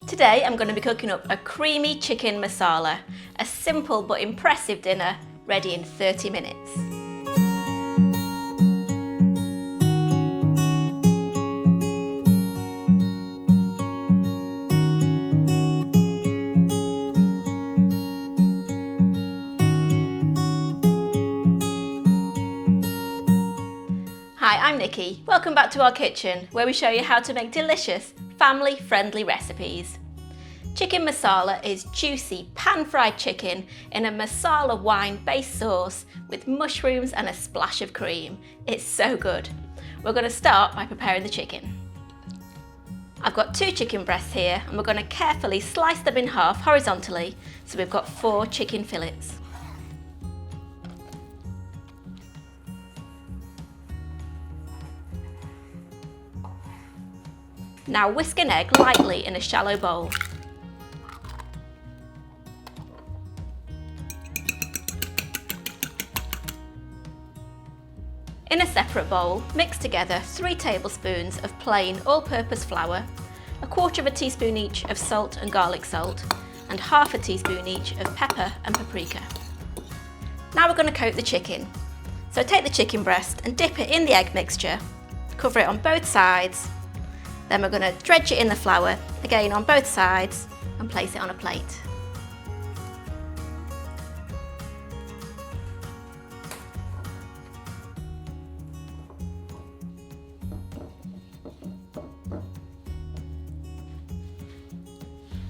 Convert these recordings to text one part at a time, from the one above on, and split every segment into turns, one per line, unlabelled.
Today I'm going to be cooking up a creamy chicken masala, a simple but impressive dinner ready in 30 minutes. Hi, I'm Nikki. Welcome back to our kitchen, where we show you how to make delicious, family-friendly recipes. Chicken masala is juicy, pan-fried chicken in a masala wine-based sauce with mushrooms and a splash of cream. It's so good. We're going to start by preparing the chicken. I've got 2 chicken breasts here, and we're going to carefully slice them in half horizontally, so we've got 4 chicken fillets. Now whisk an egg lightly in a shallow bowl. In a separate bowl, mix together 3 tablespoons of plain all-purpose flour, 1/4 teaspoon each of salt and garlic salt, and 1/2 teaspoon each of pepper and paprika. Now we're going to coat the chicken. So take the chicken breast and dip it in the egg mixture, cover it on both sides. Then we're going to dredge it in the flour, again on both sides, and place it on a plate.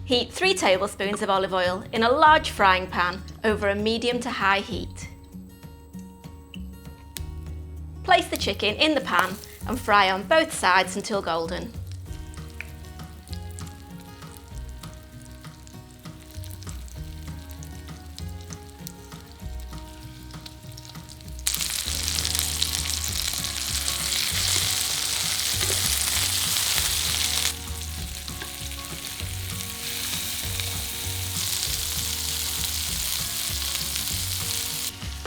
Heat 3 tablespoons of olive oil in a large frying pan over a medium to high heat. Place the chicken in the pan and fry on both sides until golden.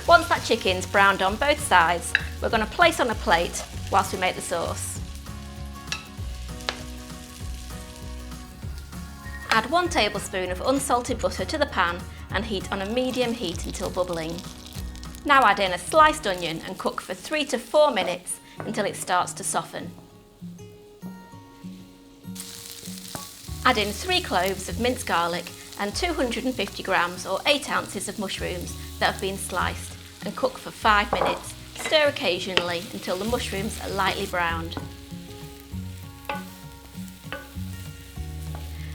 Once that chicken's browned on both sides, we're going to place on a plate whilst we make the sauce. Add 1 tablespoon of unsalted butter to the pan and heat on a medium heat until bubbling. Now add in a sliced onion and cook for 3 to 4 minutes until it starts to soften. Add in 3 cloves of minced garlic and 250 grams or 8 ounces of mushrooms that have been sliced, and cook for 5 minutes. Stir occasionally until the mushrooms are lightly browned.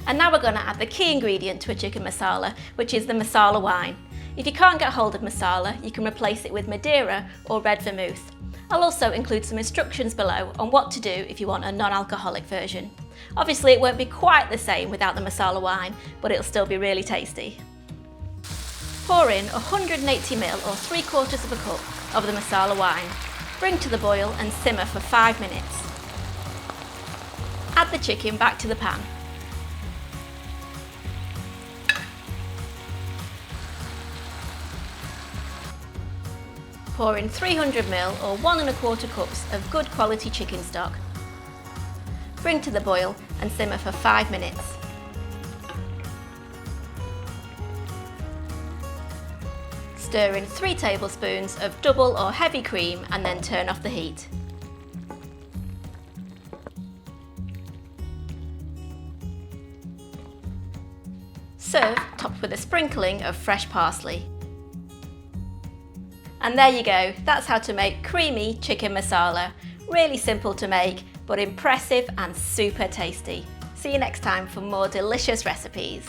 And now we're going to add the key ingredient to a chicken masala, which is the masala wine. If you can't get hold of masala, you can replace it with Madeira or red vermouth. I'll also include some instructions below on what to do if you want a non-alcoholic version. Obviously it won't be quite the same without the masala wine, but it'll still be really tasty. Pour in 180ml or 3/4 of a cup of the masala wine. Bring to the boil and simmer for 5 minutes. Add the chicken back to the pan. Pour in 300ml or 1 1/4 cups of good quality chicken stock. Bring to the boil and simmer for 5 minutes. Stir in 3 tablespoons of double or heavy cream and then turn off the heat. Serve topped with a sprinkling of fresh parsley. And there you go, that's how to make creamy chicken masala. Really simple to make, but impressive and super tasty. See you next time for more delicious recipes.